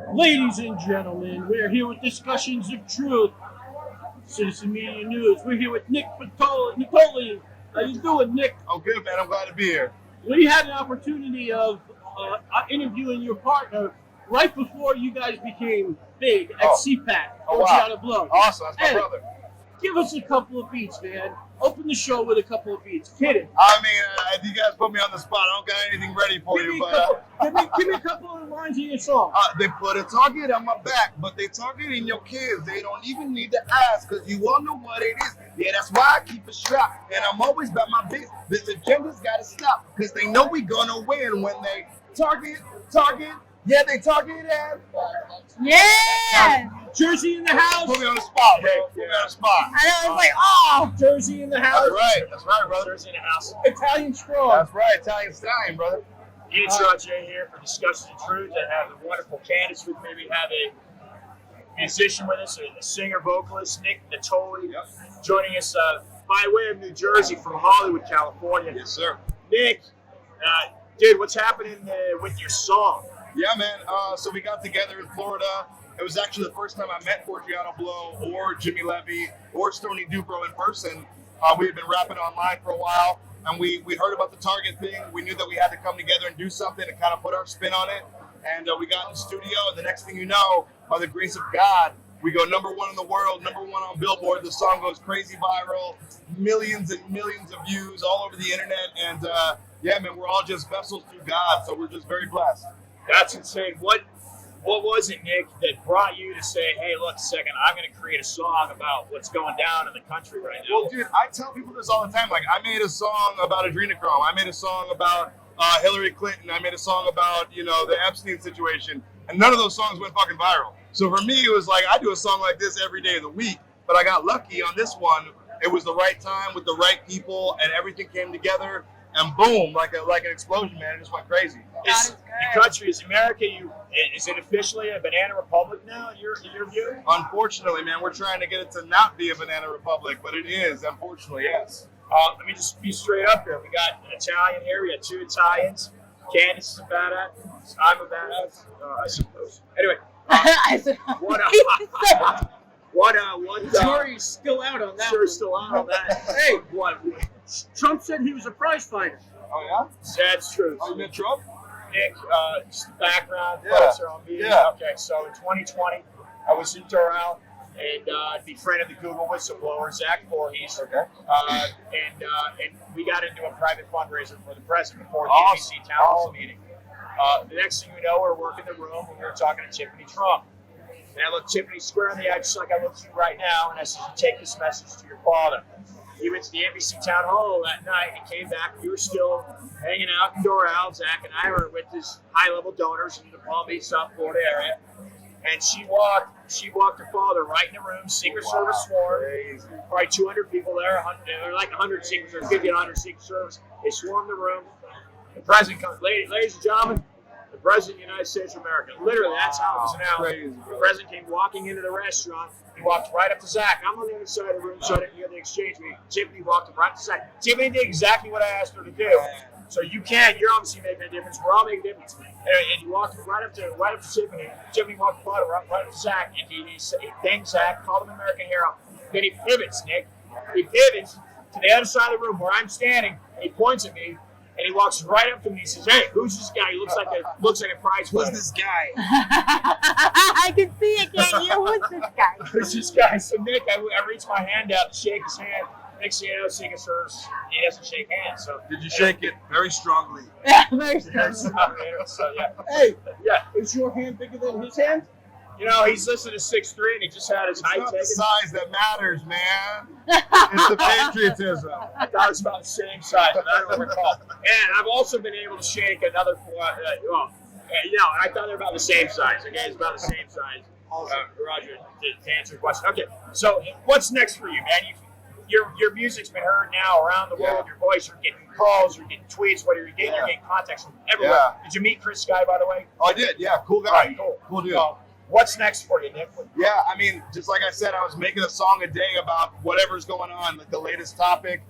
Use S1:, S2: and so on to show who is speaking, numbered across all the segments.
S1: Ladies and gentlemen, we're here with Discussions of Truth, Citizen Media News. We're here with Nittoli. How you doing, Nick?
S2: I'm good, man. I'm glad to be here.
S1: We had an opportunity of interviewing your partner right before you guys became big at CPAC.
S2: Oh, wow.
S1: Blow.
S2: Awesome. That's my
S1: Hey,
S2: brother.
S1: give us a couple of beats, man. Open the show with a couple of beats. Hit it.
S2: I mean, you guys put me on the spot. I don't got anything ready for you, but
S1: Give me a couple of lines in your song.
S2: they put a target on my back, but they targeting your kids. They don't even need to ask, because you all know what it is. Yeah, that's why I keep it strapped, and I'm always about my business. This agenda's got to stop, because they know we gonna win when they target. Yeah, they target at.
S3: Yeah!
S1: Jersey in the house.
S2: Put me on the spot, bro. Put me on the spot.
S3: I know, it's like, oh!
S1: Jersey in the house.
S2: That's right, brother.
S4: Jersey in the house.
S1: Italian strong.
S2: That's right, Italian stallion, brother.
S4: Ian Shaw Jay here for Discussions of Truth. I have the wonderful candidates with me. We have a musician with us, a singer, vocalist, Nick Nittoli, joining us by way of New Jersey from Hollywood, California.
S2: Yes, sir.
S4: Nick, dude, what's happening with your song?
S2: Yeah, man. So we got together in Florida. It was actually the first time I met Patriotic Blow or Jimmy Levy or Stony Dupro in person. We had been rapping online for a while, and we heard about the Target thing. We knew that we had to come together and do something and kind of put our spin on it. And we got in the studio, and the next thing you know, by the grace of God, we go #1 in the world, #1 on Billboard. The song goes crazy viral, millions and millions of views all over the internet. And yeah, man, we're all just vessels through God, so we're just very blessed.
S4: That's insane. What was it, Nick, that brought you to say, hey, look a second, I'm going to create a song about what's going down in the country right now?
S2: Well, dude, I tell people this all the time. Like, I made a song about adrenochrome. I made a song about Hillary Clinton. I made a song about, the Epstein situation. And none of those songs went fucking viral. So for me, it was like, I do a song like this every day of the week. But I got lucky on this one. It was the right time with the right people, and everything came together. And boom, like an explosion, man. It just went crazy.
S4: Is the country, is America, is it officially a banana republic now in your view?
S2: Unfortunately, man, we're trying to get it to not be a banana republic, but it is, unfortunately, yes.
S4: Let me just be straight up here. We got an Italian here. We got 2 Italians. Candace is a badass. I'm a badass, I suppose. Anyway,
S1: Jury's still out on that.
S4: Jury's still out on that.
S1: Hey, what? Trump said he was a prize fighter.
S2: Oh,
S4: That's true.
S2: yeah? Oh, you met Trump?
S4: Nick, just the background,
S2: Yeah.
S4: folks are on media.
S2: Yeah.
S4: Okay, so in 2020, I was in Doral and befriended the Google whistleblower, Zach Voorhees.
S2: Okay.
S4: And we got into a private fundraiser for the president before the
S2: Awesome.
S4: NBC town hall meeting. The next thing you know, we're working the room and we were talking to Tiffany Trump. And I looked Tiffany square in the eye, just like I look at you right now, and I said, take this message to your father. He went to the NBC town hall that night and came back. We were still hanging out in Doral. Zach and I were with his high-level donors in the Palm Beach, South Florida area. And she walked her father right in the room, Secret Service swarm. Probably 200 people there, like 100 Secret Service, 50 to 100 Secret Service. They swarmed the room. The president comes, ladies and gentlemen, the president of the United States of America. Literally, that's how it was announced. The president came walking into the restaurant. He walked right up to Zach. I'm on the other side of the room, so I didn't hear the exchange. Tiffany walked right to Zach. Tiffany did exactly what I asked her to do. So you're obviously making a difference. We're all making a difference. And he walked right up to Tiffany. Tiffany walked right up to Zach, and he thanked Zach, called him American hero. Then he pivots, Nick. He pivots to the other side of the room where I'm standing, and he points at me. And he walks right up to me and he says, hey, who's this guy? He looks like a prize winner.
S2: Who's this guy?
S3: I can see it, can't you? Who's this guy?
S4: Who's this guy? So Nick, I reach my hand out to shake his hand. Next thing you know, Secret Service, he doesn't shake hands. So
S2: Did you shake it very strongly?
S3: Yeah, very
S4: There's
S3: strong.
S4: so yeah.
S1: Hey,
S4: Yeah.
S1: is your hand bigger than his hand?
S4: He's listed as 6'3", and he just had his height
S2: It's not the
S4: taken.
S2: size that matters, man. It's the patriotism.
S4: I thought it was about the same size, but I don't recall. And I've also been able to shake another four. I thought they were about the same size. Okay, it's about the same size. Roger, to answer your question. Okay, so what's next for you, man? Your music's been heard now around the world. Your voice, you're getting calls, you're getting tweets, whatever you're getting, you're getting contacts from everywhere.
S2: Yeah.
S4: Did you meet Chris Guy, by the way?
S2: Oh, I did. Yeah, cool guy.
S4: All right, cool.
S2: Cool dude.
S4: What's next for you, Nick?
S2: Yeah, I mean, just like I said, I was making a song a day about whatever's going on, like the latest topic,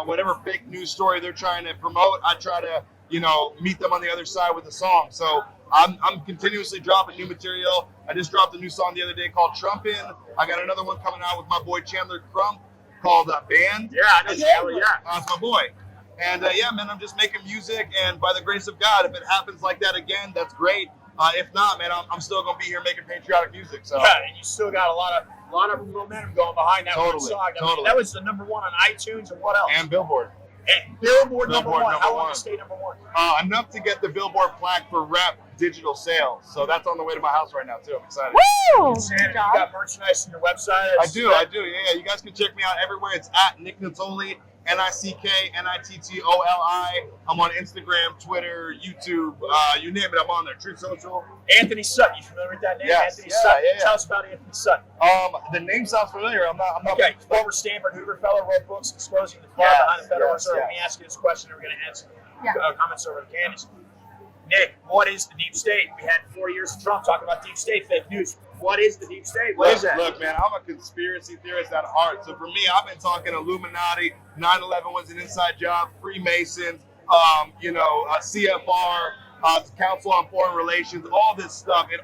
S2: whatever fake news story they're trying to promote. I try to meet them on the other side with a song. So I'm continuously dropping new material. I just dropped a new song the other day called Trumpin'. I got another one coming out with my boy Chandler Crump called Band.
S4: Yeah, I know Chandler, yeah.
S2: That's my boy. And yeah, man, I'm just making music, and by the grace of God, if it happens like that again, that's great. If not, man, I'm still gonna be here making patriotic music. So
S4: yeah, and you still got a lot of momentum going behind that one song. I mean, that was the #1 on iTunes, and what else?
S2: And Billboard.
S4: And Billboard number
S2: Billboard
S4: one.
S2: number
S4: How long
S2: one.
S4: to stay #1?
S2: Enough to get the Billboard plaque for rap digital sales. So that's on the way to my house right now too. I'm excited.
S3: Woo!
S4: Sam, you got merchandise on your website?
S2: I do. Yeah, you guys can check me out everywhere. It's at Nick Nittoli, NickNittoli. I'm on Instagram, Twitter, YouTube, you name it, I'm on there. Truth Social.
S4: Anthony Sutton, you familiar with that name?
S2: Yes.
S4: Anthony Sutton.
S2: Yeah.
S4: Tell us about Anthony Sutton.
S2: The name sounds familiar. I'm not.
S4: Okay, former Stanford Hoover fellow, wrote books exposing the flaw behind the federal reserve. Let me ask you this question, and we're going to answer comments over to Candace. Nick, what is the deep state? We had 4 years of Trump talking about deep state fake news. What is the deep state? What is that?
S2: Look, man, I'm a conspiracy theorist at heart. So for me, I've been talking Illuminati, 9/11 was an inside job, Freemasons, CFR, Council on Foreign Relations, all this stuff. It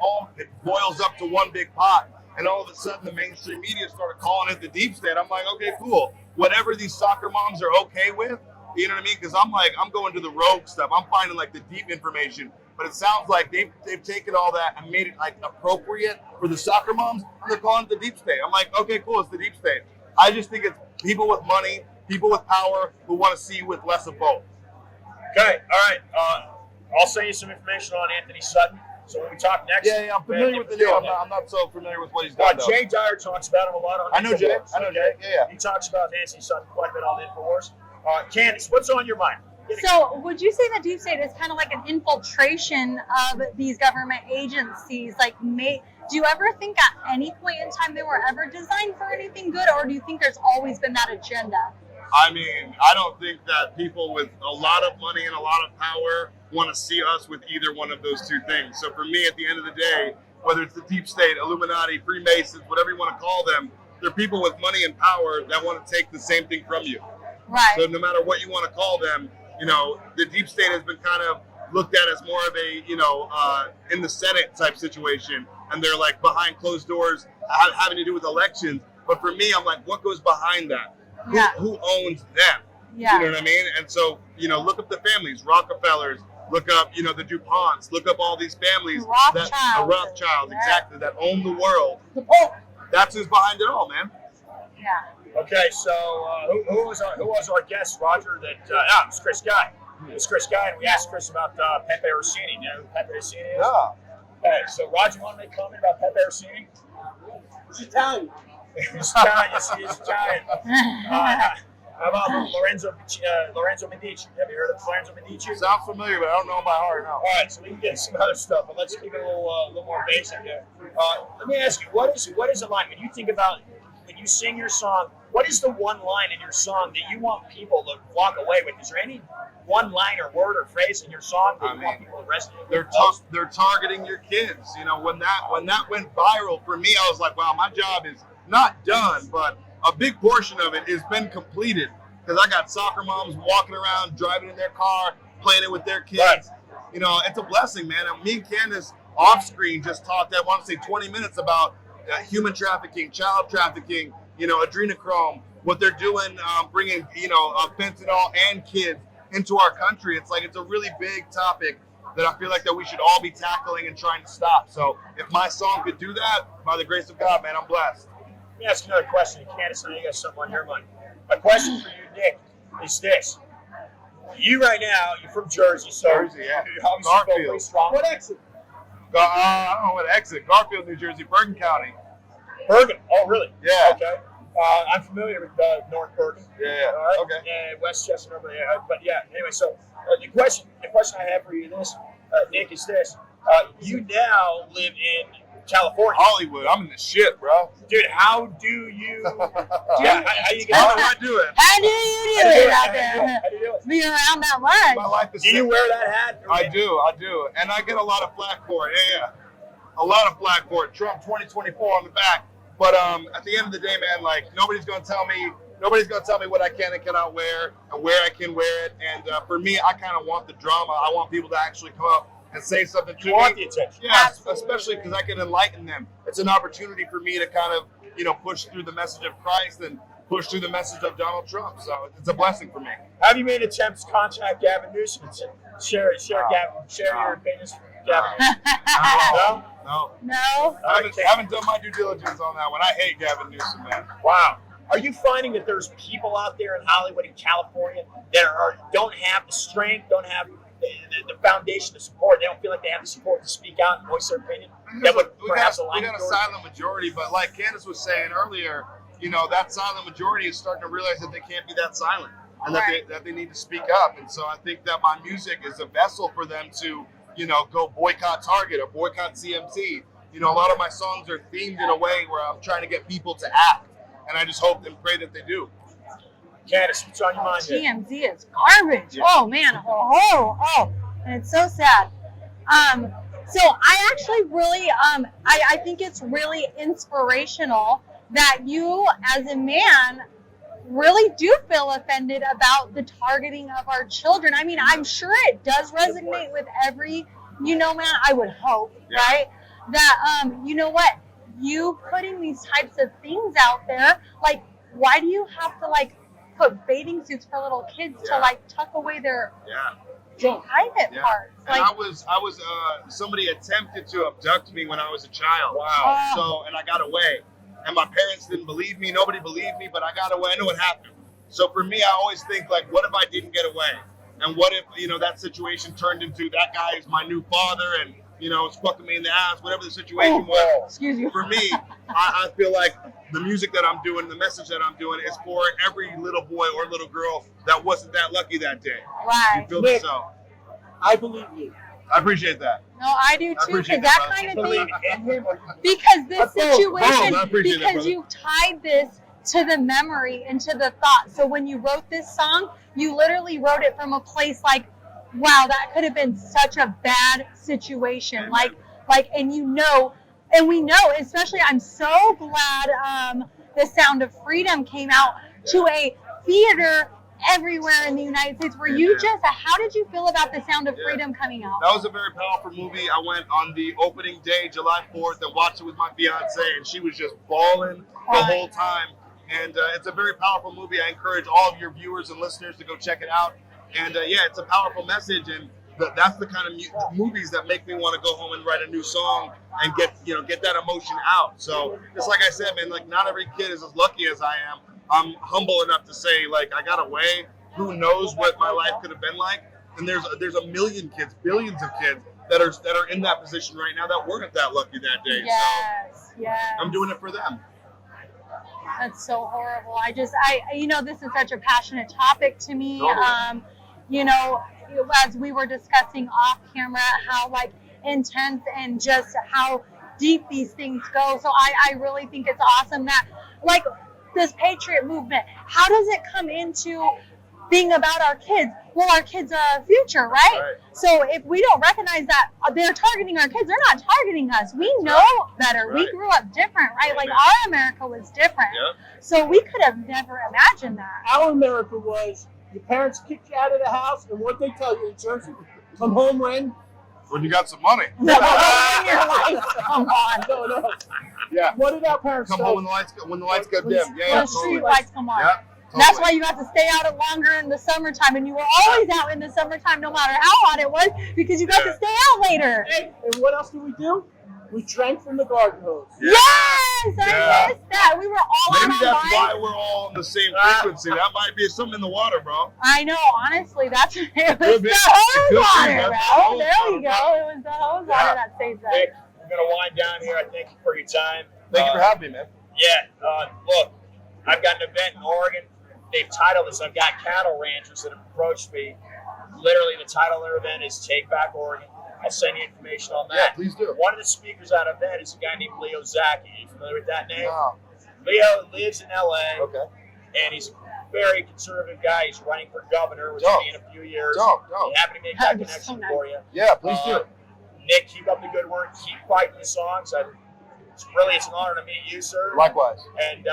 S2: boils up to one big pot. And all of a sudden, the mainstream media started calling it the deep state. I'm like, okay, cool. Whatever these soccer moms are okay with, you know what I mean? Because I'm going to the rogue stuff. I'm finding like the deep information. But it sounds like they've taken all that and made it like appropriate for the soccer moms, and they're calling it the deep state. I'm like, okay, cool, it's the deep state. I just think it's people with money, people with power who want to see with less of both.
S4: Okay, all right. I'll send you some information on Anthony Sutton. So when we talk next,
S2: Yeah, I'm familiar with the name. I'm not so familiar with what he's done.
S4: Jay Dyer talks about him a lot on
S2: I know Jay.
S4: InfoWars.
S2: I know Jay. Yeah.
S4: He talks about Anthony Sutton quite a bit on InfoWars. Candace, what's on your mind?
S3: So would you say the deep state is kind of like an infiltration of these government agencies? Like, do you ever think at any point in time they were ever designed for anything good, or do you think there's always been that agenda?
S2: I mean, I don't think that people with a lot of money and a lot of power want to see us with either one of those two things. So for me, at the end of the day, whether it's the deep state, Illuminati, Freemasons, whatever you want to call them, they're people with money and power that want to take the same thing from you.
S3: Right.
S2: So no matter what you want to call them, the deep state has been kind of looked at as more of a, in the Senate type situation. And they're like behind closed doors having to do with elections. But for me, I'm like, what goes behind that?
S3: Yeah.
S2: Who owns them?
S3: Yeah.
S2: You know what I mean? And so, look up the families, Rockefellers, look up, the DuPonts, look up all these families. The Rothschilds, exactly, that own the world. That's who's behind it all, man.
S3: Yeah.
S4: Okay, so who was our guest, Roger? It was Chris Guy. It was Chris Guy, and we asked Chris about Pepe Orsini. You know who Pepe Orsini is?
S2: Yeah.
S4: Okay, so Roger, you want to make a comment about Pepe Orsini?
S1: He's Italian.
S4: He's Italian. Yes, he is Italian. How about Lorenzo Medici? Have you heard of Lorenzo Medici?
S2: Sounds familiar, but I don't know by heart. No.
S4: All right, so we can get some other stuff, but let's keep it a little more basic here. Let me ask you, what is a line when you think about when you sing your song? What is the one line in your song that you want people to walk away with? Is there any one line or word or phrase in your song that you want people to resonate with?
S2: They're targeting your kids. When that went viral for me, I was like, wow, my job is not done, but a big portion of it has been completed because I got soccer moms walking around, driving in their car, playing it with their kids.
S4: Right.
S2: It's a blessing, man. And me and Candace off screen just talked, I want to say 20 minutes about human trafficking, child trafficking, adrenochrome, what they're doing, bringing, fentanyl and kids into our country. It's like, it's a really big topic that I feel like that we should all be tackling and trying to stop. So if my song could do that, by the grace of God, man, I'm blessed.
S4: Let me ask you another question. Candace, I know you got something on your mind. My question for you, Nick, is this. You right now, you're from Jersey, so
S2: Jersey, yeah.
S4: you're obviously pretty strong.
S1: What exit?
S2: I don't know what exit. Garfield, New Jersey, Bergen County.
S4: Bergen? Oh, really?
S2: Yeah.
S4: Okay. I'm familiar with North Bergen.
S2: Yeah.
S4: All right.
S2: Okay.
S4: And Westchester, but yeah. Anyway, so the question I have for you, Nick, is this: you now live in California,
S2: Hollywood. I'm in the shit, bro.
S4: dude. How do you? How you get?
S2: How do I do it?
S3: How do you do it out there?
S4: How do you do it?
S3: Being around that much.
S2: My life is.
S4: Do you wear that hat?
S2: I do, and I get a lot of flack for it. Yeah. A lot of flack for it. Trump 2024 on the back. But at the end of the day, man, like nobody's gonna tell me Nobody's gonna tell me what I can and cannot wear and where I can wear it. And for me, I kind of want the drama. I want people to actually come up and say something to
S4: You want
S2: me.
S4: the attention.
S2: Yeah, especially because I can enlighten them. It's an opportunity for me to kind of, push through the message of Christ and push through the message of Donald Trump. So it's a blessing for me.
S4: Have you made attempts to contact Gavin Newsom and share your opinions, Gavin?
S2: No.
S3: No.
S2: I haven't done my due diligence on that one. I hate Gavin Newsom, man.
S4: Wow. Are you finding that there's people out there in Hollywood and California that don't have the strength, don't have the foundation to support? They don't feel like they have the support to speak out and voice their opinion? That would perhaps
S2: We got a silent majority, but like Candace was saying earlier, that silent majority is starting to realize that they can't be that silent and that they need to speak up. And so I think that my music is a vessel for them to, go boycott Target or boycott CMT. A lot of my songs are themed in a way where I'm trying to get people to act. And I just hope and pray that they do.
S4: Candace, what's on your mind here?
S3: TMZ is garbage.
S2: Yeah.
S3: Oh man, and it's so sad. So I actually really, I think it's really inspirational that you, as a man, really do feel offended about the targeting of our children. I mean, I'm sure it does resonate with every, man. I would hope, right? That you know what. You putting these types of things out there, like, why do you have to put bathing suits for little kids to tuck away their private parts?
S2: And I was somebody attempted to abduct me when I was a child.
S4: Wow.
S2: So, and I got away, and my parents didn't believe me. Nobody believed me, but I got away. I know what happened. So for me, I always think what if I didn't get away, and what if that situation turned into that guy is my new father and. It's fucking me in the ass, whatever the situation was.
S3: Excuse you.
S2: For me, I feel like the music that I'm doing, the message that I'm doing is for every little boy or little girl that wasn't that lucky that day.
S3: Right.
S2: You feel me?
S1: Nick,
S2: So
S1: I believe you.
S2: I appreciate that.
S3: No, I do too,
S2: appreciate
S3: because
S2: that,
S3: that kind of
S4: Believe
S3: thing.
S4: in him or
S3: Because this
S2: I
S3: situation,
S2: appreciate that,
S3: because
S2: brother.
S3: you tied this to the memory and to the thought. So when you wrote this song, you literally wrote it from a place like, wow, that could have been such a bad situation.
S2: Amen.
S3: And and we know, especially I'm so glad The Sound of Freedom came out to a theater everywhere in the United States where you how did you feel about The Sound of Freedom coming out?
S2: That was a very powerful movie. I went on the opening day, July 4th, and watched it with my fiance, and she was just bawling the whole time. And it's a very powerful movie. I encourage all of your viewers and listeners to go check it out. And it's a powerful message, and that's the kind of movies that make me want to go home and write a new song and get that emotion out. So just like I said, man, not every kid is as lucky as I am. I'm humble enough to say I got away. Who knows what my life could have been like? And there's a million kids, billions of kids that are in that position right now that weren't that lucky that day.
S3: Yes.
S2: I'm doing it for them.
S3: That's so horrible. This is such a passionate topic to me.
S2: Totally.
S3: As we were discussing off camera, how intense and just how deep these things go. So I really think it's awesome that this Patriot movement, how does it come into being about our kids? Well, our kids are our future, right? So if we don't recognize that they're targeting our kids, they're not targeting us. We know better.
S2: Right.
S3: We grew up different, right?
S2: Amen.
S3: Our America was different.
S2: Yep.
S3: So we could have never imagined that.
S1: Our America was your parents kicked you out of the house, and what they tell you in Jersey, come home when?
S2: When you got some money.
S3: In your life. Come on.
S1: No.
S2: Yeah.
S1: What did our parents
S2: Come
S1: tell
S2: home
S1: you?
S2: when the lights go dim.
S3: When
S2: Yeah,
S3: the street
S2: totally.
S3: lights come on.
S2: Yeah, totally.
S3: That's why you got to stay out longer in the summertime, and you were always out in the summertime, no matter how hot it was, because you got to stay out later.
S1: And what else did we do? We drank from the garden hose.
S2: Yeah.
S3: Yes, I
S2: Yeah.
S3: missed that. We were all
S2: Maybe
S3: on our
S2: that's why
S3: bikes.
S2: we're all on the same frequency. That might be something in the water, bro.
S3: I know, honestly, that's it was
S2: could be.
S3: the
S2: It
S3: hose
S2: could be.
S3: water,
S2: That's
S3: bro.
S2: the
S3: There
S2: hose
S3: we go.
S2: water.
S3: It was the hose
S2: Yeah.
S3: water that saved us.
S4: Nick, we're going to wind down here. I thank you for your time.
S2: Thank you for having me, man.
S4: Yeah, look, I've got an event in Oregon. They've titled this. I've got cattle ranchers that have approached me. Literally, the title of their event is Take Back Oregon. I'll send you information on that.
S2: Yeah, please do.
S4: One of the speakers at the event is a guy named Leo Zaki. Are you familiar with that name?
S2: No.
S4: Leo lives in LA,
S2: Okay.
S4: and he's a very conservative guy. He's running for governor, which
S2: Dope.
S4: will be in a few years.
S2: Dope.
S4: Happy to make
S3: That
S4: that
S3: would be so
S4: connection
S3: nice.
S4: for you.
S2: Yeah, please do.
S4: Nick, keep up the good work. Keep fighting the songs. It's an honor to meet you, sir.
S2: Likewise.
S4: And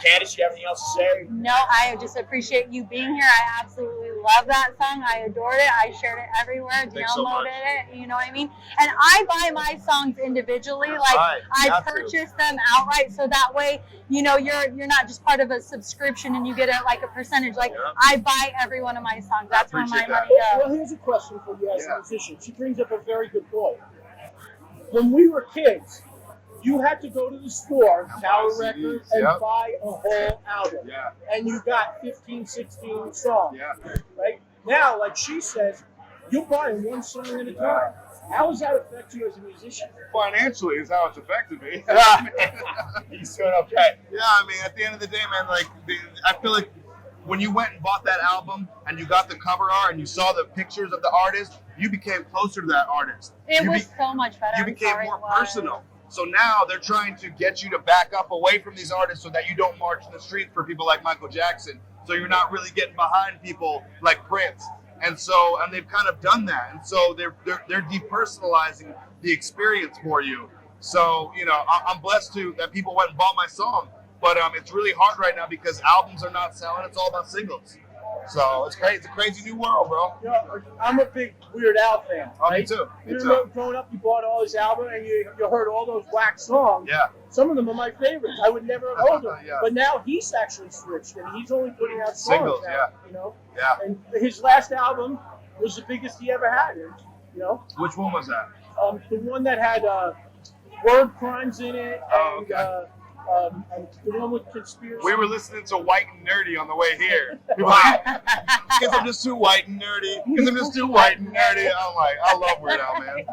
S4: Candace, you have anything else to say?
S3: No, I just appreciate you being here. I absolutely love that song. I adored it. I shared it everywhere,
S4: Thanks so
S3: downloaded
S4: much.
S3: it. You know what I mean? And I buy my songs individually. Like
S2: right.
S3: I
S2: You have to.
S3: purchase them outright, so that way, you know, you're not just part of a subscription and you get like a percentage. Like
S2: Yeah.
S3: I buy every one of my songs. That's where my
S2: appreciate
S3: money
S2: that.
S3: goes.
S1: Well, here's a question for you as
S2: Yeah.
S1: a musician. She brings up a very good point. When we were kids, you had to go to the store, Tower
S2: CDs,
S1: Records, and
S2: yep.
S1: buy a whole album.
S2: Yeah.
S1: And you got 15, 16 songs.
S2: Yeah.
S1: Right? Now, like she says, you're buying one song at a time. How does that affect you as a musician?
S2: Financially is how it's affected me.
S4: He's doing okay.
S2: Yeah, I mean, at the end of the day, man, like, I feel like when you went and bought that album and you got the cover art and you saw the pictures of the artist, you became closer to that artist.
S3: It
S2: You
S3: was
S2: be-
S3: so much better.
S2: You
S3: I'm
S2: became
S3: sorry
S2: more
S3: it was.
S2: personal. So now they're trying to get you to back up away from these artists so that you don't march in the streets for people like Michael Jackson. So you're not really getting behind people like Prince. And they've kind of done that. And so they're depersonalizing the experience for you. So, you know, I'm blessed that people went and bought my song. But it's really hard right now because albums are not selling. It's all about singles. So it's crazy. It's a crazy new world, bro.
S1: You know, I'm a big Weird Al fan.
S2: Oh, me
S1: Right?
S2: too. Me
S1: You
S2: too.
S1: remember growing up, you bought all his album and you heard all those whack songs.
S2: Yeah.
S1: Some of them are my favorites. I would never have heard them.
S2: Yeah.
S1: But now he's actually switched and he's only putting out songs
S2: Singles,
S1: now,
S2: yeah.
S1: you know.
S2: Yeah.
S1: And his last album was the biggest he ever had. You know,
S2: Which one was that?
S1: the one that had word crimes in it, and,
S2: Oh, okay.
S1: and the one with conspiracy.
S2: We were listening to White and Nerdy on the way here. People were like, because I'm just too white and nerdy. Because I'm just too white and nerdy. I'm like, I love Weird Al, man.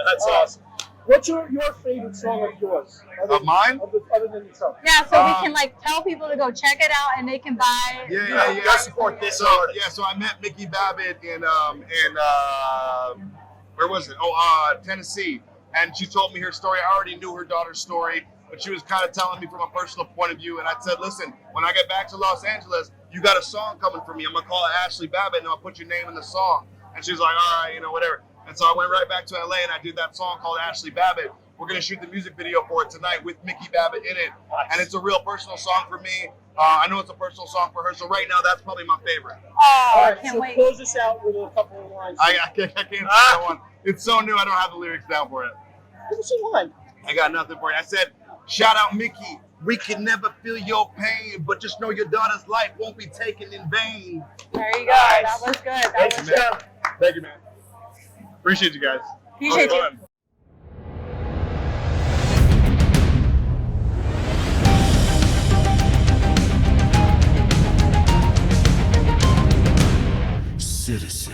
S4: That's awesome.
S1: What's your favorite song of yours?
S2: Of mine?
S1: Other than the Trump.
S3: Yeah, so we can like tell people to go check it out and they can buy.
S2: Yeah.
S4: Go support this
S2: So
S4: artist.
S2: yeah, so I met Mickey Babbitt in where was it? Tennessee, and she told me her story. I already knew her daughter's story, but she was kind of telling me from a personal point of view. And I said, listen, when I get back to Los Angeles, you got a song coming for me. I'm gonna call it Ashley Babbitt, and I'll put your name in the song. And she was like, all right, you know, whatever. And so I went right back to LA and I did that song called Ashley Babbitt. We're gonna shoot the music video for it tonight with Mickey Babbitt in it, and it's a real personal song for me. I know it's a personal song for her, so right now that's probably my favorite.
S3: Oh,
S1: All
S3: I
S1: right,
S3: can't
S1: so
S3: wait.
S1: close us out with a couple of lines.
S2: I can't say that one. It's so new, I don't have the lyrics down for it.
S1: Give us a line.
S2: I got nothing for you. I said, shout out Mickey. We can never feel your pain, but just know your daughter's life won't be taken in vain.
S3: There you go.
S4: Nice.
S3: That was good. That
S2: Thank
S3: was
S2: you,
S3: good.
S2: man. Thank you, man. Appreciate you guys.
S3: Appreciate you.
S2: Fun.
S5: Citizen.